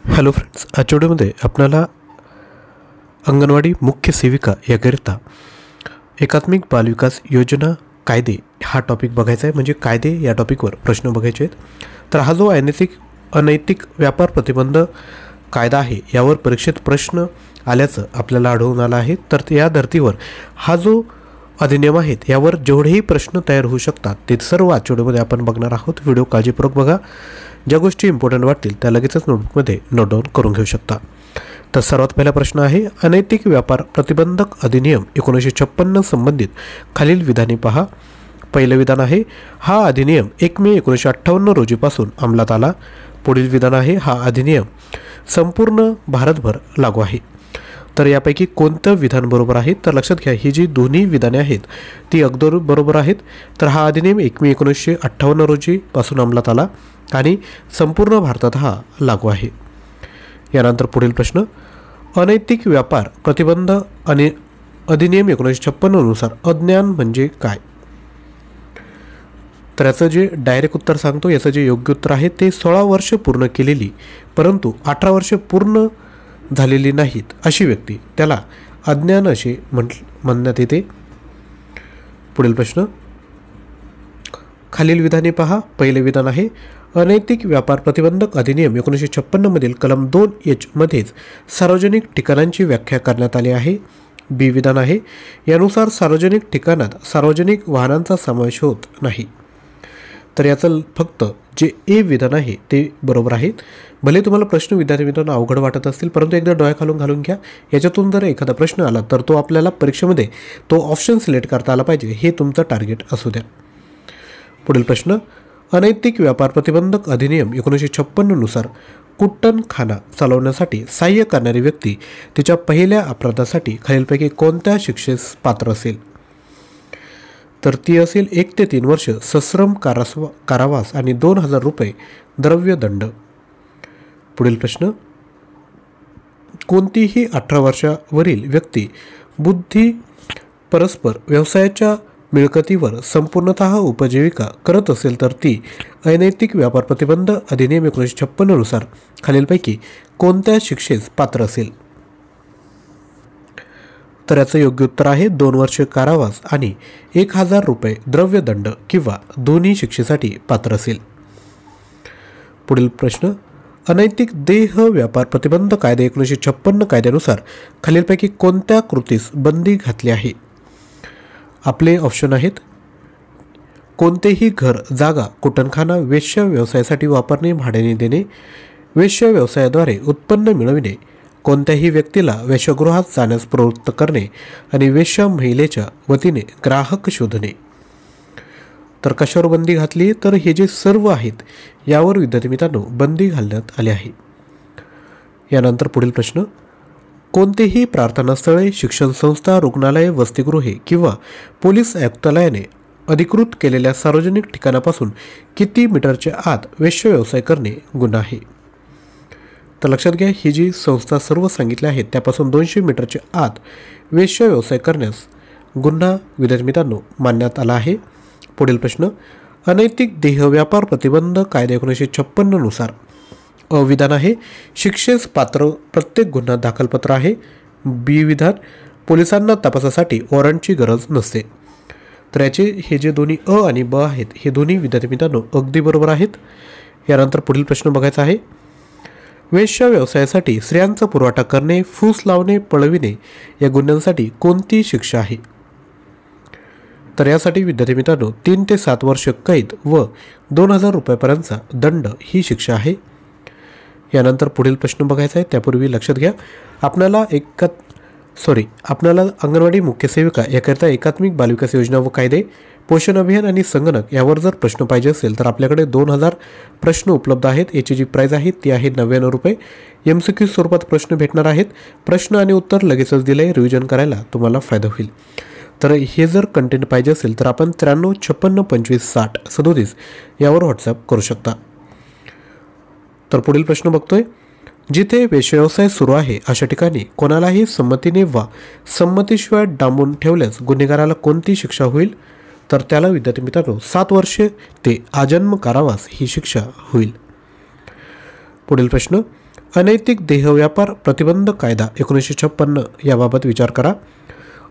Hello friends, आजच्या व्हिडिओमध्ये आपल्याला अंगणवाडी मुख्य सेविका याकरिता एकात्मिक बालविकास योजना कायदे हा टॉपिक बघायचा आहे. म्हणजे कायदे या टॉपिकवर प्रश्न बघायचे आहेत. तर हा जो अनैतिक व्यापार प्रतिबंध कायदा आहे यावर परीक्षेत प्रश्न आल्याचं आपल्याला आढळून आलं आहे. तर या धर्तीवर हा जो अधिनियम आहेत यावर जेवढेही प्रश्न तयार होऊ शकतात ते सर्व आजच्या व्हिडिओमध्ये आपण बघणार आहोत. व्हिडिओ काळजीपूर्वक बघा. ज्या गोष्टी इम्पॉर्टंट वाटतील त्या लगेचच नोटबुकमध्ये नोट डाऊन करून घेऊ शकता. तर सर्वात पहिला प्रश्न आहे, अनैतिक व्यापार प्रतिबंधक अधिनियम 1956 संबंधित खालील विधाने पहा. पहिलं विधान आहे, हा अधिनियम 1 मे 1958 रोजीपासून अंमलात आला. पुढील विधान आहे, हा अधिनियम संपूर्ण भारतभर लागू आहे. तर यापैकी कोणतं विधान बरोबर आहे? तर लक्षात घ्या, ही जी दोन्ही विधाने आहेत ती अगदी बरोबर आहेत. तर हा अधिनियम 1 मे 1958 रोजीपासून अंमलात आला आणि संपूर्ण भारतात हा लागू आहे. यानंतर पुढील प्रश्न, अनैतिक व्यापार प्रतिबंध अधिनियम 1956 नुसार अज्ञान म्हणजे काय? तर याचं जे डायरेक्ट उत्तर सांगतो, याचं जे योग्य उत्तर आहे ते 16 वर्ष पूर्ण केलेली परंतु 18 वर्ष पूर्ण झालेली नाहीत अशी व्यक्ती, त्याला अज्ञान असे म्हणण्यात येते. पुढील प्रश्न, खालील विधाने पहा. पहिले विधान आहे, अनैतिक व्यापार प्रतिबंधक अधिनियम 1956 मधील कलम 2H मध्येच सार्वजनिक ठिकाणांची व्याख्या करण्यात आली आहे. बी विधान आहे, यानुसार सार्वजनिक ठिकाणात सार्वजनिक वाहनांचा समावेश होत नाही. तर याचं फक्त जे ए विधान आहे ते बरोबर आहे. भले तुम्हाला प्रश्न विद्यार्थी मित्रांनो अवघड वाटत असतील, परंतु एकदा डोळ्या खालून घालून घ्या. याच्यातून जर एखादा प्रश्न आला तर तो आपल्याला परीक्षेमध्ये तो ऑप्शन सिलेक्ट करता आला पाहिजे, हे तुमचं टार्गेट असू द्या. पुढील प्रश्न, अनैतिक व्यापार प्रतिबंधक अधिनियम 1956 नुसार कुट्टणखाना चालवण्यासाठी सहाय्य करणारी व्यक्ती तिच्या पहिल्या अपराधासाठी खालीलपैकी कोणत्या शिक्षेस पात्र असेल? तर ती असेल 1 ते 3 वर्ष सश्रम कारावास आणि 2000 रुपये द्रव्य दंड. पुढील प्रश्न, कोणतीही 18 वर्षावरील व्यक्ती बुद्धी परस्पर व्यवसायाच्या मिळकतीवर संपूर्णतः उपजीविका करत असेल तर ती अनैतिक व्यापार प्रतिबंध अधिनियम 1956 नुसार खालीलपैकी कोणत्या शिक्षेस पात्र असेल? तर याचं योग्य उत्तर आहे 2 वर्ष कारावास आणि 1000 रुपये द्रव्यदंड किंवा दोन्ही शिक्षेसाठी पात्र असेल. पुढील प्रश्न, अनैतिक देह व्यापार प्रतिबंध कायदा 1956 कायद्यानुसार खालीलपैकी कोणत्या कृतीस बंदी घातली आहे? आपले ऑप्शन आहेत, कोणतेही घर, जागा, कुटणखाना वेश्या व्यवसायासाठी वापरणे, भाड्याने देणे, वेश्या व्यवसायाद्वारे उत्पन्न मिळविणे, कोणत्याही व्यक्तीला वेश्यागृहात जाण्यास प्रवृत्त करणे आणि वेश्या महिलेच्या वतीने ग्राहक शोधणे. तर कशावर बंदी घातली? तर हे जे सर्व आहेत यावर विद्यार्थी मित्रांनो बंदी घालण्यात आली आहे. यानंतर पुढील प्रश्न, कोणतेही प्रार्थनास्थळे, शिक्षण संस्था, रुग्णालये, वसतिगृहे किंवा पोलीस आयुक्तालयाने अधिकृत केलेल्या सार्वजनिक ठिकाणापासून किती मीटरच्या आत वेश्या व्यवसाय करणे गुन्हा आहे? तर लक्षात घ्या, ही जी संस्था सर्व सांगितल्या आहेत त्यापासून 200 मीटरच्या आत वेश्या व्यवसाय करण्यास गुन्हा विद्यार्थी मित्रांनो मानण्यात आला आहे. पुढील प्रश्न, अनैतिक देह व्यापार प्रतिबंध कायदा 1956 नुसार विधान आहे, शिक्षेस पात्र प्रत्येक गुन्हा दाखलपत्र आहे. बी विधान, पोलिसांना तपासासाठी वॉरंटची गरज नसते. तर याचे हे जे दोन्ही अ आणि ब आहेत हे दोन्ही विद्यार्थी मित्रांनो अगदी बरोबर आहेत. यानंतर पुढील प्रश्न बघायचा आहे, वेश्या व्यवसायासाठी स्त्रियांचा पुरवठा करणे, फूस लावणे, पळविणे या गुन्ह्यांसाठी कोणती शिक्षा आहे? तर यासाठी विद्यार्थी मित्रांनो 3 ते 7 वर्ष कैद व 2000 रुपयापर्यंतचा दंड ही शिक्षा आहे. यानंतर पुढील प्रश्न बघायचा आहे, त्यापूर्वी लक्षात घ्या, आपल्याला अंगणवाडी मुख्य सेविका याकरिता एकात्मिक बालविकास योजना व कायदे, पोषण अभियान आणि संगणक यावर जर प्रश्न पाहिजे असेल तर आपल्याकडे 2000 प्रश्न उपलब्ध आहेत. याची जी प्राईज आहे ती आहे 99 रुपये. MCQ स्वरूपात प्रश्न भेटणार आहेत. प्रश्न आणि उत्तर लगेचच दिले, रिव्हिजन करायला तुम्हाला फायदा होईल. तर हे जर कंटेंट पाहिजे असेल तर आपण 93 56 25 60 37 यावर व्हॉट्सअप करू शकता. तर पुढील प्रश्न बघतोय, जिथे वेश्याव्यवसाय सुरू आहे अशा ठिकाणी कोणालाही संमतीने वा संमतीशिवाय डांबून ठेवल्यास गुन्हेगाराला कोणती शिक्षा होईल? तर त्याला विद्यार्थी मित्रांनो 7 वर्षे ते आजन्म कारावास ही शिक्षा होईल. पुढील प्रश्न, अनैतिक देहव्यापार प्रतिबंध कायदा 1956 याबाबत विचार करा.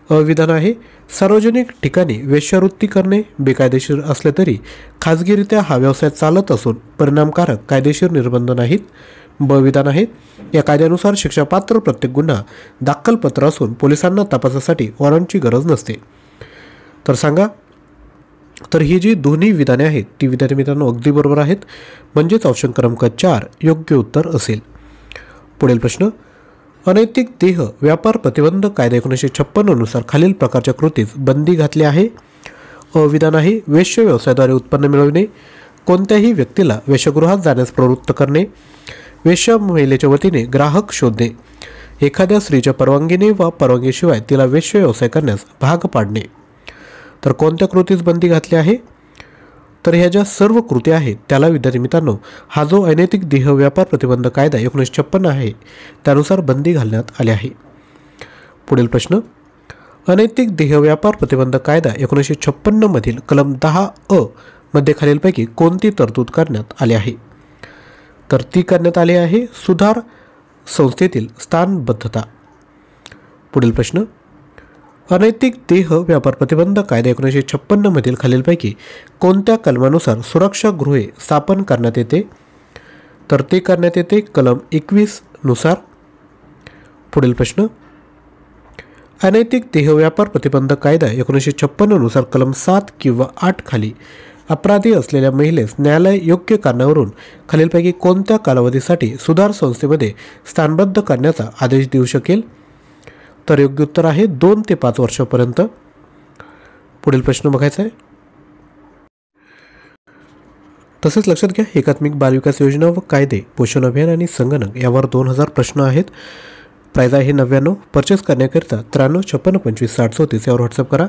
विधान आहे, सार्वजनिक ठिकाणी वेश्यावृत्ती करणे बेकायदेशीर असले तरी खाजगीरित्या हा व्यवसाय चालत असून परिणामकारक कायदेशीर निर्बंध नाहीत. विधान आहे, या कायद्यानुसार शिक्षापात्र प्रत्येक गुन्हा दाखलपत्र असून पोलिसांना तपासासाठी वॉरंटची गरज नसते. तर सांगा, तर ही जी दोन्ही विधाने आहेत ती विधाने मित्रांनो अगदी बरोबर आहेत. म्हणजेच ऑप्शन क्रमांक 4 योग्य उत्तर असेल. पुढील प्रश्न, अनैतिक देह व्यापार प्रतिबंध कायदा 1956 नुसार खालील प्रकारच्या कृतीस बंदी घातली आहे. विधान आहे, वेश्य व्यवसायाद्वारे उत्पन्न मिळवणे, कोणत्याही व्यक्तीला वेश्यागृहात जाण्यास प्रवृत्त करणे, वेश्या महिलेच्या वतीने ग्राहक शोधणे, एखाद्या स्त्रीच्या परवानगीने वा परवानगीशिवाय तिला वेश्य व्यवसाय करण्यास भाग पाडणे. तर कोणत्या कृतीस बंदी घातली आहे? तर ह्या ज्या सर्व कृती आहेत त्याला विद्यार्थी मित्रांनो हा जो अनैतिक देह व्यापार प्रतिबंध कायदा 1956 आहे त्यानुसार बंदी घालण्यात आली आहे. पुढील प्रश्न, अनैतिक देह व्यापार प्रतिबंध कायदा 1956 मधील कलम 10A मध्ये खालीलपैकी कोणती तरतूद करण्यात आली आहे? तर ती करण्यात आली आहे सुधार संस्थेतील स्थानबद्धता. पुढील प्रश्न, अनैतिक देह व्यापार प्रतिबंध कायदा 1956 मधील खालीलपैकी कोणत्या कलमानुसार सुरक्षा गृहे स्थापन करण्यात येते? तर ते करण्यात येते कलम 21 नुसार. पुढील प्रश्न, अनैतिक देह व्यापार प्रतिबंध कायदा 1956 नुसार कलम 7 किंवा 8 खाली अपराधी असलेल्या महिलेस न्यायालय योग्य कारणावरून खालीलपैकी कोणत्या कालावधीसाठी सुधार संस्थेमध्ये स्थानबद्ध करण्याचा आदेश देऊ शकेल? तर योग्य उत्तर आहे 2 ते 5 वर्षापर्यंत. पुढील प्रश्न बघायचा आहे. तसेच लक्षात घ्या, एकात्मिक बालविकास योजना व कायदे, पोषण अभियान आणि संगणक यावर 2000 प्रश्न आहेत. प्राईज आहे 99. परचेस करण्याकरिता 9356556034 यावर व्हॉट्सअप करा.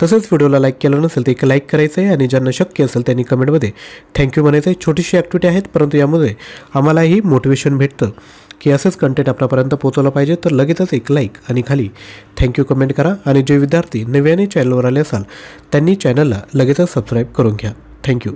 तसेच व्हिडिओला लाईक केलं नसेल तर एक लाईक करायचं आहे आणि ज्यांना शक्य असेल त्यांनी कमेंटमध्ये थँक्यू म्हणायचं आहे. छोटीशी ॲक्टिव्हिटी आहेत परंतु यामध्ये आम्हालाही मोटिवेशन भेटतं की असंच कंटेंट आपल्यापर्यंत पोहोचवलं पाहिजे. तर लगेचच एक लाईक आणि खाली थँक्यू कमेंट करा. आणि जे विद्यार्थी नव्याने चॅनलवर आले असाल त्यांनी चॅनलला लगेचच सबस्क्राईब करून घ्या. थँक्यू.